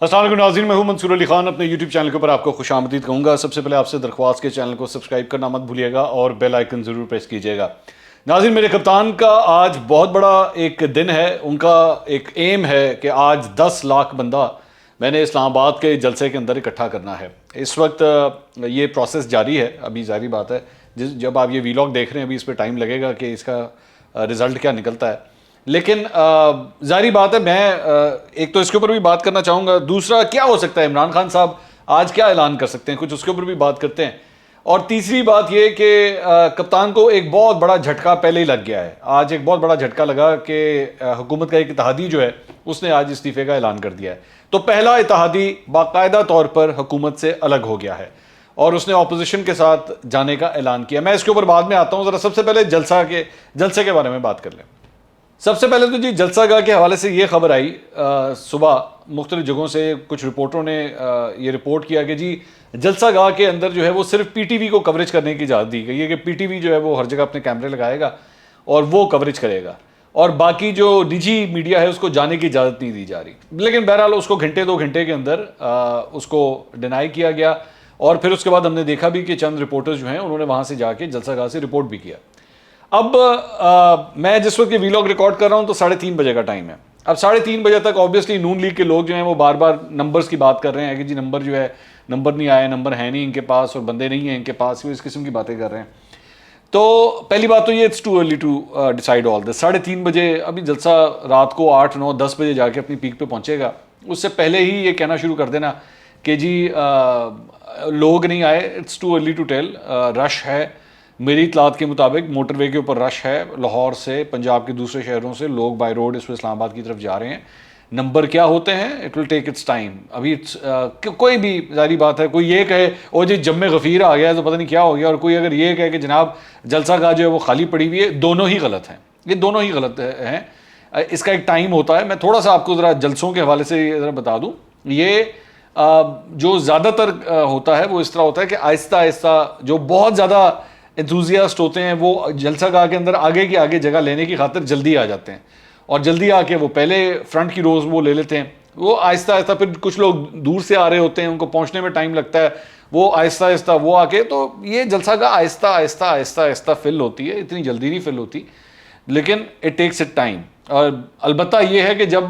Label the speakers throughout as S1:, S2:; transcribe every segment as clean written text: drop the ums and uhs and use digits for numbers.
S1: السلام علیکم ناظرین، میں ہوں منصور علی خان. اپنے یوٹیوب چینل کے اوپر آپ کو خوش آمدید کہوں گا. سب سے پہلے آپ سے درخواست کے چینل کو سبسکرائب کرنا مت بھولیے گا اور بیل آئیکن ضرور پریس کیجیے گا. ناظرین، میرے کپتان کا آج بہت بڑا ایک دن ہے. ان کا ایک ایم ہے کہ آج 10 لاکھ بندہ میں نے اسلام آباد کے جلسے کے اندر اکٹھا کرنا ہے. اس وقت یہ پروسیس جاری ہے. ابھی ظاہری بات ہے جب آپ یہ ویلاگ دیکھ رہے ہیں ابھی اس پہ ٹائم لگے گا کہ اس کا رزلٹ کیا نکلتا ہے. لیکن ظاہری بات ہے، میں ایک تو اس کے اوپر بھی بات کرنا چاہوں گا. دوسرا، کیا ہو سکتا ہے عمران خان صاحب آج کیا اعلان کر سکتے ہیں، کچھ اس کے اوپر بھی بات کرتے ہیں. اور تیسری بات یہ کہ کپتان کو ایک بہت بڑا جھٹکا پہلے ہی لگ گیا ہے. آج ایک بہت بڑا جھٹکا لگا کہ حکومت کا ایک اتحادی جو ہے اس نے آج استعفے کا اعلان کر دیا ہے. تو پہلا اتحادی باقاعدہ طور پر حکومت سے الگ ہو گیا ہے اور اس نے اپوزیشن کے ساتھ جانے کا اعلان کیا. میں اس کے اوپر بعد میں آتا ہوں. ذرا سب سے پہلے جلسے کے بارے میں بات کر لیں. سب سے پہلے تو جی جلسہ گاہ کے حوالے سے یہ خبر آئی صبح مختلف جگہوں سے. کچھ رپورٹروں نے یہ رپورٹ کیا کہ جی جلسہ گاہ کے اندر جو ہے وہ صرف پی ٹی وی کو کوریج کرنے کی اجازت دی گئی ہے، کہ پی ٹی وی جو ہے وہ ہر جگہ اپنے کیمرے لگائے گا اور وہ کوریج کرے گا، اور باقی جو نجی میڈیا ہے اس کو جانے کی اجازت نہیں دی جا رہی. لیکن بہرحال اس کو گھنٹے 2 گھنٹے کے اندر اس کو ڈینائی کیا گیا. اور پھر اس کے بعد ہم نے دیکھا بھی کہ چند رپورٹرز جو ہیں انہوں نے وہاں سے جا کے جلسہ گاہ سے رپورٹ بھی کیا. اب میں جس وقت یہ ویلاگ ریکارڈ کر رہا ہوں تو 3:30 بجے کا ٹائم ہے. اب 3:30 بجے تک آبویسلی نون لیگ کے لوگ جو ہیں وہ بار بار نمبرز کی بات کر رہے ہیں کہ جی نمبر جو ہے نمبر نہیں آئے، نمبر ہے نہیں ان کے پاس اور بندے نہیں ہیں ان کے پاس، وہ اس قسم کی باتیں کر رہے ہیں. تو پہلی بات تو یہ it's too early to decide all this. 3:30 بجے ابھی جلسہ رات کو 8، 9، 10 بجے جا کے اپنی پیک پہ پہنچے گا. اس سے پہلے ہی یہ کہنا شروع کر دینا کہ جی لوگ نہیں آئے، it's too early to tell. Rush ہے، میری اطلاعات کے مطابق موٹر وے کے اوپر رش ہے. لاہور سے، پنجاب کے دوسرے شہروں سے لوگ بائی روڈ اس اسلام آباد کی طرف جا رہے ہیں. نمبر کیا ہوتے ہیں، it will take its time. ابھی کوئی بھی ظاہری بات ہے، کوئی یہ کہے او جی جم غفیر آ گیا ہے تو پتہ نہیں کیا ہو گیا، اور کوئی اگر یہ کہے کہ جناب جلسہ گاہ جو ہے وہ خالی پڑی ہوئی ہے، دونوں ہی غلط ہیں. یہ دونوں ہی غلط ہیں. اس کا ایک ٹائم ہوتا ہے. میں تھوڑا سا آپ کو ذرا جلسوں کے حوالے سے ذرا بتا دوں. یہ جو زیادہ تر ہوتا ہے وہ اس طرح ہوتا ہے کہ آہستہ آہستہ جو بہت زیادہ انتھوزیاسٹ ہوتے ہیں وہ جلسہ گاہ کے اندر آگے کی آگے جگہ لینے کی خاطر جلدی آ جاتے ہیں، اور جلدی آ کے وہ پہلے فرنٹ کی روز وہ لے لیتے ہیں. وہ آہستہ آہستہ پھر کچھ لوگ دور سے آ رہے ہوتے ہیں، ان کو پہنچنے میں ٹائم لگتا ہے، وہ آہستہ آہستہ وہ آ کے، تو یہ جلسہ گاہ آہستہ آہستہ آہستہ آہستہ فل ہوتی ہے. اتنی جلدی نہیں فل ہوتی، لیکن اٹ ٹیکس اٹ ٹائم. اور البتہ یہ ہے کہ جب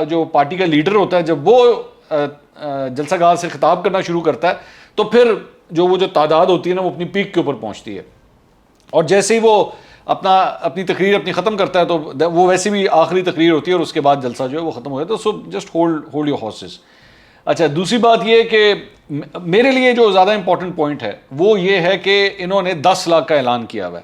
S1: جو پارٹی کا لیڈر ہوتا ہے جب وہ جلسہ گاہ سے خطاب کرنا شروع کرتا ہے تو پھر وہ جو تعداد ہوتی ہے نا وہ اپنی پیک کے اوپر پہنچتی ہے. اور جیسے ہی وہ اپنی تقریر اپنی ختم کرتا ہے تو وہ ویسے بھی آخری تقریر ہوتی ہے اور اس کے بعد جلسہ جو ہے وہ ختم ہو جاتا ہے. So just hold your horses. اچھا، دوسری بات یہ کہ میرے لیے جو زیادہ امپورٹنٹ پوائنٹ ہے وہ یہ ہے کہ انہوں نے 10 لاکھ کا اعلان کیا ہوا ہے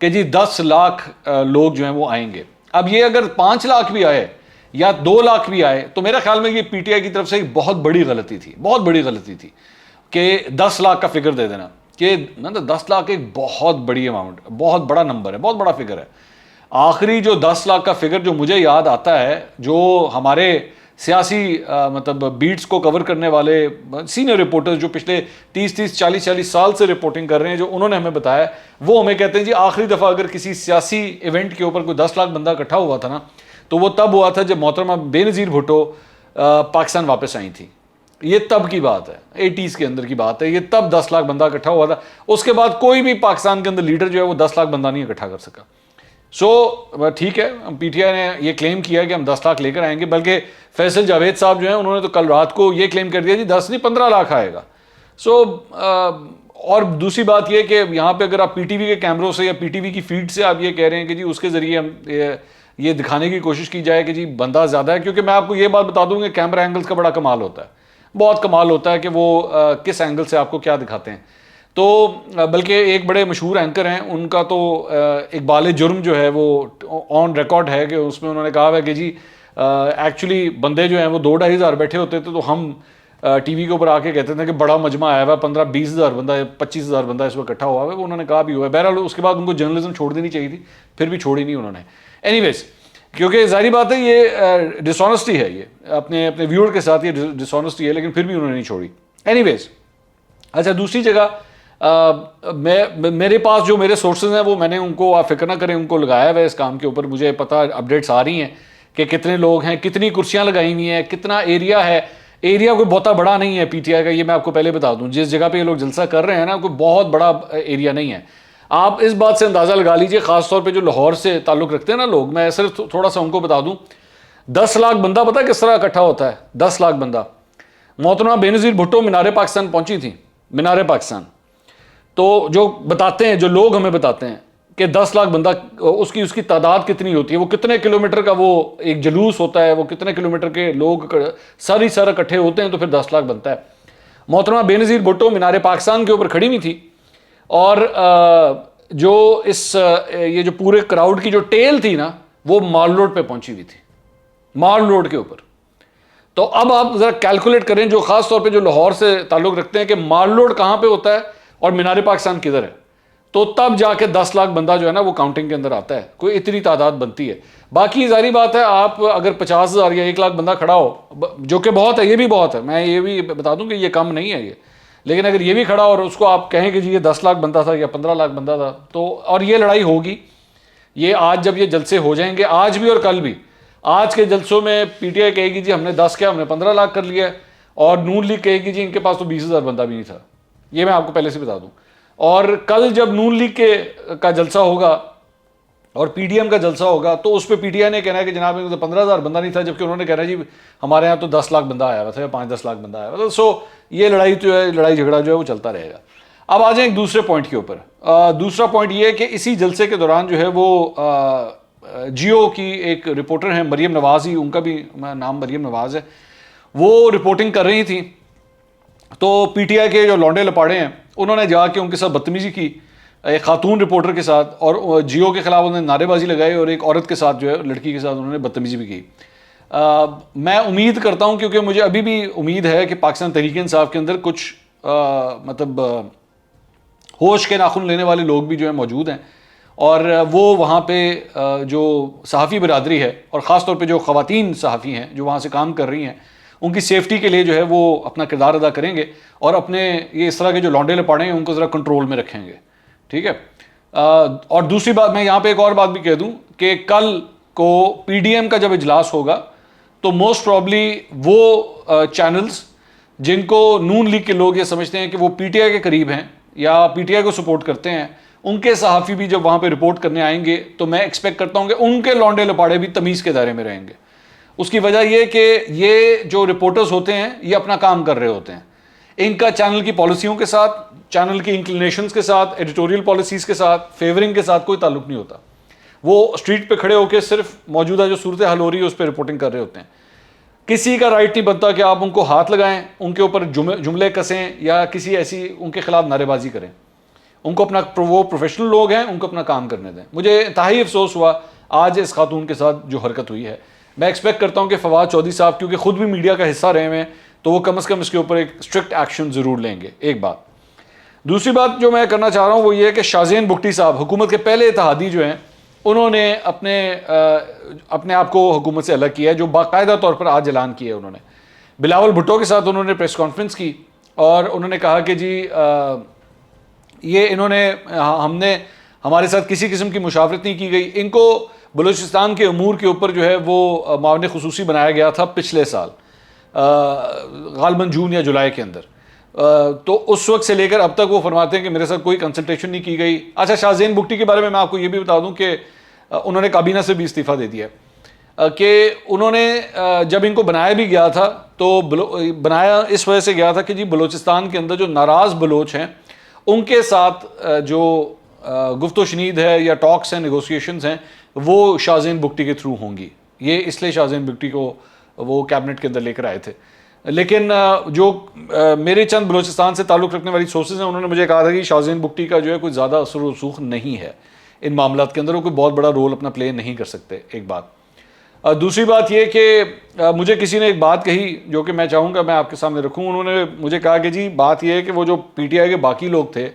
S1: کہ جی 10 لاکھ لوگ جو ہیں وہ آئیں گے. اب یہ اگر 5 لاکھ بھی آئے یا 2 لاکھ بھی آئے تو میرا خیال میں یہ پی ٹی آئی کی طرف سے ایک بہت بڑی غلطی تھی کہ 10 لاکھ کا فگر دے دینا. کہ 10 لاکھ ایک بہت بڑی اماؤنٹ، بہت بڑا نمبر ہے، بہت بڑا فگر ہے. آخری جو 10 لاکھ کا فگر جو مجھے یاد آتا ہے، جو ہمارے سیاسی مطلب بیٹس کو کور کرنے والے سینئر رپورٹرز جو پچھلے 30 40 سال سے رپورٹنگ کر رہے ہیں، جو انہوں نے ہمیں بتایا، وہ ہمیں کہتے ہیں جی آخری دفعہ اگر کسی سیاسی ایونٹ کے اوپر کوئی 10 لاکھ بندہ اکٹھا ہوا تھا نا تو وہ تب ہوا تھا جب محترمہ بے نظیر بھٹو پاکستان واپس آئی تھیں. یہ تب کی بات ہے، 80s کے اندر کی بات ہے. یہ تب 10 لاکھ بندہ اکٹھا ہوا تھا. اس کے بعد کوئی بھی پاکستان کے اندر لیڈر جو ہے وہ 10 لاکھ بندہ نہیں اکٹھا کر سکا. سو ٹھیک ہے، پی ٹی آئی نے یہ کلیم کیا کہ ہم 10 لاکھ لے کر آئیں گے. بلکہ فیصل جاوید صاحب جو ہیں انہوں نے تو کل رات کو یہ کلیم کر دیا جی 10 نہیں 15 لاکھ آئے گا. سو اور دوسری بات یہ کہ یہاں پہ اگر آپ پی ٹی وی کے کیمروں سے یا پی ٹی وی کی فیڈ سے آپ یہ کہہ رہے ہیں کہ جی اس کے ذریعے ہم یہ دکھانے کی کوشش کی جائے کہ جی بندہ زیادہ ہے. کیونکہ میں آپ کو یہ بات بتا دوں کہ کیمرہ اینگلز کا بڑا کمال ہوتا ہے، بہت کمال ہوتا ہے کہ وہ کس اینگل سے آپ کو کیا دکھاتے ہیں. تو بلکہ ایک بڑے مشہور اینکر ہیں، ان کا تو اقبال جرم جو ہے وہ آن ریکارڈ ہے کہ اس میں انہوں نے کہا ہے کہ جی ایکچولی بندے جو ہیں وہ 2-2.5 ہزار بیٹھے ہوتے تھے تو ہم ٹی وی کے اوپر آ کے کہتے تھے کہ بڑا مجمع آیا ہوا ہے، 15-20 ہزار بندہ 25 ہزار بندہ اس وقت اکٹھا ہوا ہے. وہ انہوں نے کہا بھی ہوا ہے. بہرحال اس کے بعد ان کو جرنلزم چھوڑ دینی چاہیے تھی، پھر بھی چھوڑی نہیں انہوں نے. اینی ویز، کیونکہ ظاہری بات ہے یہ ڈس آنیسٹی ہے، یہ اپنے ویور کے ساتھ یہ ڈس آنیسٹی ہے، لیکن پھر بھی انہوں نے نہیں چھوڑی. اینی ویز، اچھا دوسری جگہ میرے پاس جو میرے سورسز ہیں وہ میں نے ان کو، آپ فکر نہ کریں، ان کو لگایا ہوا ہے اس کام کے اوپر. مجھے پتہ اپڈیٹس آ رہی ہیں کہ کتنے لوگ ہیں، کتنی کرسیاں لگائی ہوئی ہیں، کتنا ایریا ہے. ایریا کوئی بہت بڑا نہیں ہے پی ٹی آئی کا, یہ میں آپ کو پہلے بتا دوں. جس جگہ پہ یہ لوگ جلسہ کر رہے ہیں نا, کوئی بہت بڑا ایریا نہیں ہے. آپ اس بات سے اندازہ لگا لیجئے, خاص طور پہ جو لاہور سے تعلق رکھتے ہیں نا لوگ, میں صرف تھوڑا سا ان کو بتا دوں, 10 لاکھ بندہ پتہ کس طرح اکٹھا ہوتا ہے. 10 لاکھ بندہ. محترمہ بینظیر بھٹو مینار پاکستان پہنچی تھیں, مینار پاکستان, تو جو بتاتے ہیں, جو لوگ ہمیں بتاتے ہیں کہ 10 لاکھ بندہ, اس کی تعداد کتنی ہوتی ہے, وہ کتنے کلومیٹر کا وہ ایک جلوس ہوتا ہے, وہ کتنے کلومیٹر کے لوگ ساری اکٹھے ہوتے ہیں, تو پھر 10 لاکھ بنتا ہے. محترمہ بینظیر بھٹو مینار پاکستان کے اوپر کھڑی ہوئی تھی, اور جو یہ جو پورے کراؤڈ کی جو ٹیل تھی نا, وہ مال روڈ پہ پہنچی ہوئی تھی, مال روڈ کے اوپر. تو اب آپ ذرا کیلکولیٹ کریں, جو خاص طور پہ جو لاہور سے تعلق رکھتے ہیں, کہ مال روڈ کہاں پہ ہوتا ہے اور مینار پاکستان کدھر ہے, تو تب جا کے 10 لاکھ بندہ جو ہے نا وہ کاؤنٹنگ کے اندر آتا ہے, کوئی اتنی تعداد بنتی ہے. باقی ظاہری بات ہے, آپ اگر 50,000 یا 1 لاکھ بندہ کھڑا ہو, جو کہ بہت ہے, یہ بھی بہت ہے, میں یہ بھی بتا دوں کہ یہ کم نہیں ہے یہ, لیکن اگر یہ بھی کھڑا اور اس کو آپ کہیں کہ جی یہ 10 لاکھ بندہ تھا یا 15 لاکھ بندہ تھا, تو اور یہ لڑائی ہوگی. یہ آج جب یہ جلسے ہو جائیں گے, آج بھی اور کل بھی, آج کے جلسوں میں پی ٹی آئی کہے گی جی ہم نے 10 کیا, ہم نے 15 لاکھ کر لیا ہے, اور نون لیگ کہے گی جی ان کے پاس تو 20,000 بندہ بھی نہیں تھا. یہ میں آپ کو پہلے سے بتا دوں. اور کل جب نون لیگ کا جلسہ ہوگا اور پی ڈی ایم کا جلسہ ہوگا, تو اس پہ پی ٹی آئی نے کہنا ہے کہ جناب 15,000 بندہ نہیں تھا, جبکہ انہوں نے کہنا ہے جی ہمارے یہاں تو 10 لاکھ بندہ آیا ہوا تھا, یا 5-10 لاکھ بندہ آیا ہوا تھا. سو یہ لڑائی جھگڑا جو ہے وہ چلتا رہے گا. اب آ جائیں ایک دوسرے پوائنٹ کے اوپر. دوسرا پوائنٹ یہ ہے کہ اسی جلسے کے دوران جو ہے وہ جیو کی ایک رپورٹر ہیں مریم نواز, ہی ان کا بھی نام مریم نواز ہے, وہ رپورٹنگ کر رہی تھیں. تو پی ٹی آئی کے جو لونڈے لپاڑے ہیں, انہوں نے جا کے ان کے ساتھ بدتمیزی کی, ایک خاتون رپورٹر کے ساتھ, اور جیو کے خلاف انہوں نے نعرے بازی لگائی, اور ایک عورت کے ساتھ جو ہے, لڑکی کے ساتھ انہوں نے بدتمیزی بھی کی. میں امید کرتا ہوں, کیونکہ مجھے ابھی بھی امید ہے کہ پاکستان تحریک انصاف کے اندر کچھ مطلب ہوش کے ناخن لینے والے لوگ بھی جو ہیں موجود ہیں, اور وہ وہاں پہ جو صحافی برادری ہے, اور خاص طور پہ جو خواتین صحافی ہیں جو وہاں سے کام کر رہی ہیں, ان کی سیفٹی کے لیے جو ہے وہ اپنا کردار ادا کریں گے, اور اپنے یہ اس طرح کے جو لونڈے لپاڑے ہیں ان کو ذرا کنٹرول میں رکھیں گے. ٹھیک ہے. اور دوسری بات, میں یہاں پہ ایک اور بات بھی کہہ دوں کہ کل کو پی ڈی ایم کا جب اجلاس ہوگا, تو موسٹ پرابلی وہ چینلز جن کو نون لیگ کے لوگ یہ سمجھتے ہیں کہ وہ پی ٹی آئی کے قریب ہیں یا پی ٹی آئی کو سپورٹ کرتے ہیں, ان کے صحافی بھی جب وہاں پہ رپورٹ کرنے آئیں گے, تو میں ایکسپیکٹ کرتا ہوں کہ ان کے لونڈے لپاڑے بھی تمیز کے دائرے میں رہیں گے. اس کی وجہ یہ کہ یہ جو رپورٹرز ہوتے ہیں یہ اپنا کام کر رہے ہوتے ہیں, ان کا چینل کی پالیسیوں کے ساتھ, چینل کی انکلینیشنز کے ساتھ, ایڈیٹوریل پالیسیز کے ساتھ, فیورنگ کے ساتھ کوئی تعلق نہیں ہوتا. وہ اسٹریٹ پہ کھڑے ہو کے صرف موجودہ جو صورتحال ہو رہی ہے اس پہ رپورٹنگ کر رہے ہوتے ہیں. کسی کا رائٹ نہیں بنتا کہ آپ ان کو ہاتھ لگائیں, ان کے اوپر جملے کسیں, یا کسی ایسی ان کے خلاف نعرے بازی کریں. ان کو اپنا, وہ پروفیشنل لوگ ہیں, ان کو اپنا کام کرنے دیں. مجھے انتہائی افسوس ہوا آج اس خاتون کے ساتھ جو حرکت ہوئی ہے. میں ایکسپیکٹ کرتا ہوں کہ فواد چودھری صاحب, کیونکہ خود بھی میڈیا کا حصہ رہے ہیں, تو وہ کم از کم اس کے اوپر ایک اسٹرکٹ ایکشن ضرور لیں گے. ایک بات. دوسری بات جو میں کرنا چاہ رہا ہوں وہ یہ ہے کہ شازین بگٹی صاحب, حکومت کے پہلے اتحادی جو ہیں, انہوں نے اپنے آپ کو حکومت سے الگ کیا ہے, جو باقاعدہ طور پر آج اعلان کیا ہے انہوں نے. بلاول بھٹو کے ساتھ انہوں نے پریس کانفرنس کی, اور انہوں نے کہا کہ جی یہ انہوں نے, ہمارے ساتھ کسی قسم کی مشاورت نہیں کی گئی. ان کو بلوچستان کے امور کے اوپر جو ہے وہ معاون خصوصی بنایا گیا تھا پچھلے سال, غالباً جون یا جولائی کے اندر. تو اس وقت سے لے کر اب تک وہ فرماتے ہیں کہ میرے ساتھ کوئی کنسلٹیشن نہیں کی گئی. اچھا, شازین بگٹی کے بارے میں آپ کو یہ بھی بتا دوں کہ انہوں نے کابینہ سے بھی استعفیٰ دے دیا, کہ انہوں نے جب ان کو بنایا بھی گیا تھا تو بنایا اس وجہ سے گیا تھا کہ جی بلوچستان کے اندر جو ناراض بلوچ ہیں ان کے ساتھ جو گفت و شنید ہے یا ٹاکس ہیں, نیگوسیشنز ہیں, وہ شازین بگٹی کے تھرو ہوں گی. یہ اس لیے شازین بگٹی کو وہ کیبنٹ کے اندر لے کر آئے تھے. لیکن جو میرے چند بلوچستان سے تعلق رکھنے والی سورسز ہیں, انہوں نے مجھے کہا تھا کہ شازین بگٹی کا جو ہے کوئی زیادہ اثر و رسوخ نہیں ہے ان معاملات کے اندر, وہ کوئی بہت بڑا رول اپنا پلے نہیں کر سکتے. ایک بات. دوسری بات یہ کہ مجھے کسی نے ایک بات کہی جو کہ میں چاہوں گا میں آپ کے سامنے رکھوں. انہوں نے مجھے کہا کہ جی بات یہ ہے کہ وہ جو پی ٹی آئی کے باقی لوگ تھے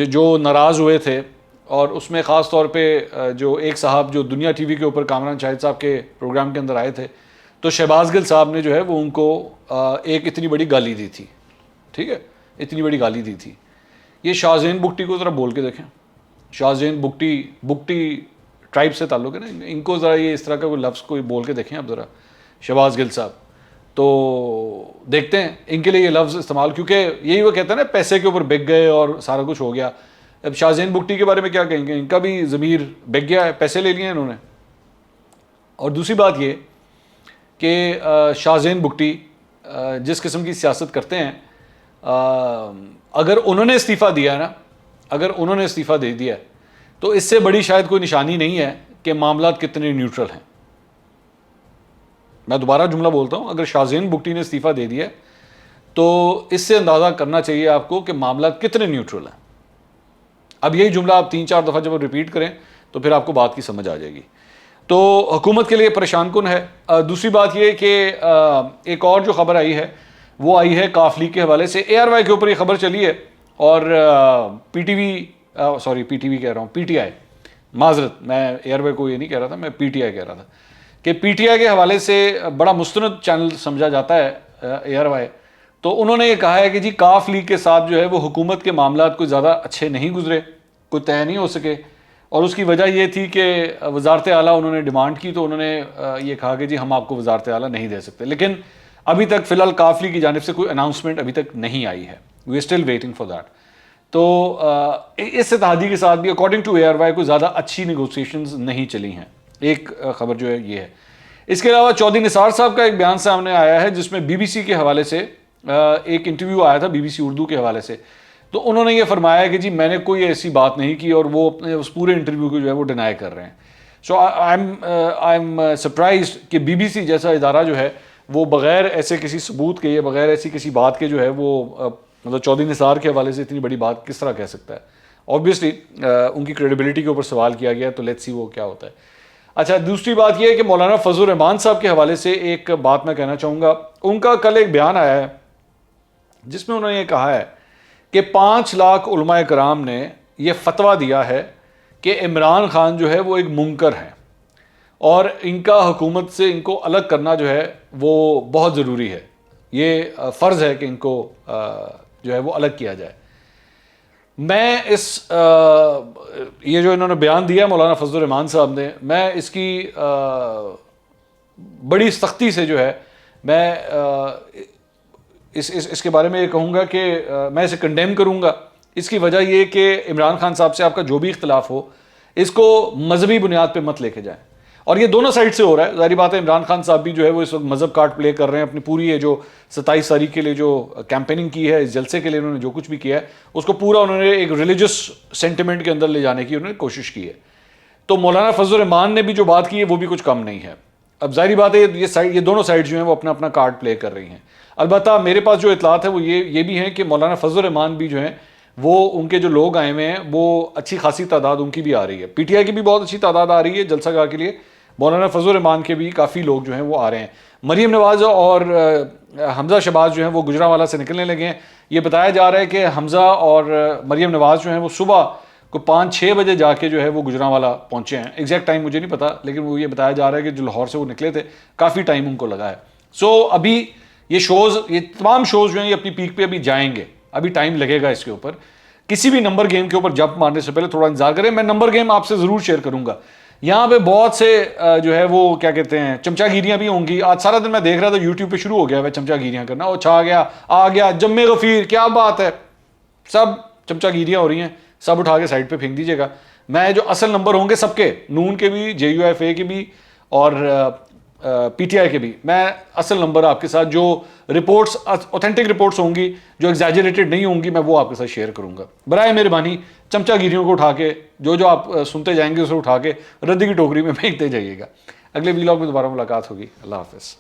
S1: جو ناراض ہوئے تھے, اور اس میں خاص طور پہ جو ایک صاحب جو دنیا ٹی وی کے اوپر کامران شاہد صاحب کے پروگرام کے اندر آئے تھے, تو شہباز گل صاحب نے جو ہے وہ ان کو ایک اتنی بڑی گالی دی تھی. ٹھیک ہے, اتنی بڑی گالی دی تھی. یہ شازین بگٹی کو ذرا بول کے دیکھیں. شازین بگٹی ٹرائب سے تعلق ہے نا, ان کو ذرا یہ اس طرح کا کوئی لفظ کوئی بول کے دیکھیں آپ ذرا. شہباز گل صاحب, تو دیکھتے ہیں ان کے لیے یہ لفظ استعمال، کیونکہ یہی وہ کہتے ہیں نا پیسے کے اوپر بک گئے اور سارا کچھ ہو گیا. اب شاہ زین بگٹی کے بارے میں کیا کہیں گے؟ ان کا بھی ضمیر بک گیا ہے، پیسے لے لیے ہیں انہوں نے. اور دوسری بات یہ کہ شاہ زین بگٹی جس قسم کی سیاست کرتے ہیں، اگر انہوں نے استعفیٰ دیا ہے نا، اگر انہوں نے استعفیٰ دے دیا ہے تو اس سے بڑی شاید کوئی نشانی نہیں ہے کہ معاملات کتنے نیوٹرل ہیں. میں دوبارہ جملہ بولتا ہوں، اگر شاہ زین بگٹی نے استعفیٰ دے دیا ہے تو اس سے اندازہ کرنا چاہیے آپ کو کہ معاملات کتنے نیوٹرل ہیں. اب یہی جملہ آپ 3-4 دفعہ جب ریپیٹ کریں تو پھر آپ کو بات کی سمجھ آ جائے گی. تو حکومت کے لیے پریشان کن ہے. دوسری بات یہ کہ ایک اور جو خبر آئی ہے وہ آئی ہے کاف لیگ کے حوالے سے. ARY کے اوپر یہ خبر چلی ہے اور پی ٹی وی کہہ رہا ہوں، پی ٹی آئی، معذرت، میں ARY کو یہ نہیں کہہ رہا تھا، میں پی ٹی آئی کہہ رہا تھا کہ پی ٹی آئی کے حوالے سے بڑا مستند چینل سمجھا جاتا ہے ARY. تو انہوں نے یہ کہا ہے کہ جی کاف لیگ کے ساتھ جو ہے وہ حکومت کے معاملات کوئی زیادہ اچھے نہیں گزرے، کوئی طے نہیں ہو سکے، اور اس کی وجہ یہ تھی کہ وزارت اعلیٰ انہوں نے ڈیمانڈ کی تو انہوں نے یہ کہا کہ جی ہم آپ کو وزارت اعلیٰ نہیں دے سکتے. لیکن ابھی تک فی الحال کاف لیگ کی جانب سے کوئی اناؤنسمنٹ ابھی تک نہیں آئی ہے. We are still waiting for that. تو اس اتحادی کے ساتھ بھی اکارڈنگ ٹو ARY کوئی زیادہ اچھی نیگوسیشنز نہیں چلی ہیں. ایک خبر جو ہے یہ ہے. اس کے علاوہ چودھری نثار صاحب کا ایک بیان سامنے آیا ہے جس میں BBC کے حوالے سے ایک انٹرویو آیا تھا، BBC اردو کے حوالے سے. تو انہوں نے یہ فرمایا کہ جی میں نے کوئی ایسی بات نہیں کی، اور وہ اپنے اس پورے انٹرویو کو جو ہے وہ ڈینائی کر رہے ہیں. سو آئی ایم سرپرائزڈ کہ BBC جیسا ادارہ جو ہے وہ بغیر ایسے کسی ثبوت کے یا بغیر ایسی کسی بات کے جو ہے وہ مطلب چودھری نثار کے حوالے سے اتنی بڑی بات کس طرح کہہ سکتا ہے. آبویسلی ان کی کریڈیبلٹی کے اوپر سوال کیا گیا، تو لیٹس سی وہ کیا ہوتا ہے. اچھا، دوسری بات یہ ہے کہ مولانا فضل الرحمان صاحب کے حوالے سے ایک بات میں کہنا چاہوں گا. ان کا کل ایک بیان آیا ہے جس میں انہوں نے یہ کہا ہے کہ 5 لاکھ علماء کرام نے یہ فتویٰ دیا ہے کہ عمران خان جو ہے وہ ایک منکر ہے، اور ان کا حکومت سے ان کو الگ کرنا جو ہے وہ بہت ضروری ہے. یہ فرض ہے کہ ان کو جو ہے وہ الگ کیا جائے. میں یہ جو انہوں نے بیان دیا مولانا فضل الرحمان صاحب نے، میں اس کی بڑی سختی سے جو ہے میں اس کے بارے میں یہ کہوں گا کہ میں اسے کنڈیم کروں گا. اس کی وجہ یہ کہ عمران خان صاحب سے آپ کا جو بھی اختلاف ہو اس کو مذہبی بنیاد پہ مت لے کے جائیں. اور یہ دونوں سائڈ سے ہو رہا ہے. ظاہری بات ہے عمران خان صاحب بھی جو ہے وہ اس وقت مذہب کارڈ پلے کر رہے ہیں. اپنی پوری یہ جو 27 تاریخ کے لیے جو کیمپیننگ کی ہے، اس جلسے کے لیے انہوں نے جو کچھ بھی کیا ہے اس کو پورا انہوں نے ایک ریلیجس سینٹیمنٹ کے اندر لے جانے کی انہوں نے کوشش کی ہے. تو مولانا فضل الرحمان نے بھی جو بات کی ہے وہ بھی کچھ کم نہیں ہے. اب ظاہری بات ہے یہ دونوں سائڈ جو ہیں وہ اپنا اپنا کارڈ پلے کر رہی ہیں. البتہ میرے پاس جو اطلاعات ہے وہ یہ بھی ہیں کہ مولانا فضل الرحمان بھی جو ہیں وہ ان کے جو لوگ آئے ہوئے ہیں وہ اچھی خاصی تعداد ان کی بھی آ رہی ہے. پی ٹی آئی کی بھی بہت اچھی تعداد آ رہی ہے جلسہ گاہ کے لیے. مولانا فضل الرحمان کے بھی کافی لوگ جو ہیں وہ آ رہے ہیں. مریم نواز اور حمزہ شہباز جو ہیں وہ گجرانوالہ سے نکلنے لگے ہیں. یہ بتایا جا رہا ہے کہ حمزہ اور مریم نواز جو ہیں وہ صبح کو 5-6 بجے جا کے جو ہے وہ گجرانوالہ پہنچے ہیں. ایگزیکٹ ٹائم مجھے نہیں پتا، لیکن وہ یہ بتایا جا رہا ہے کہ جو لاہور سے وہ نکلے تھے کافی ٹائم ان کو لگا ہے. سو ابھی یہ تمام شوز جو ہیں یہ اپنی پیک پہ ابھی جائیں گے. ابھی ٹائم لگے گا اس کے اوپر. کسی بھی نمبر گیم کے اوپر جمپ مارنے سے پہلے تھوڑا انتظار کریں. میں نمبر گیم آپ سے ضرور شیئر کروں گا. یہاں پہ بہت سے جو ہے وہ کیا کہتے ہیں چمچا گیریاں بھی ہوں گی. آج سارا دن میں دیکھ رہا تھا یوٹیوب پہ شروع ہو گیا ہے چمچا گیریاں کرنا. وہ چھا گیا، آ گیا، جمے غفیر، کیا بات ہے، سب چمچا گیریاں ہو رہی ہیں. سب اٹھا کے سائڈ پہ پھینک دیجیے گا. میں جو اصل نمبر ہوں گے سب کے، نون کے بھی، JUFA کے بھی اور PTI کے بھی، میں اصل نمبر آپ کے ساتھ جو رپورٹس اوتھینٹک رپورٹس ہوں گی جو ایگزیجریٹڈ نہیں ہوں گی میں وہ آپ کے ساتھ شیئر کروں گا. برائے مہربانی چمچا گیریوں کو اٹھا کے جو آپ سنتے جائیں گے اسے اٹھا کے ردی کی ٹوکری میں پھینکتے جائیے گا. اگلے ویلاگ میں دوبارہ ملاقات ہوگی. اللہ حافظ.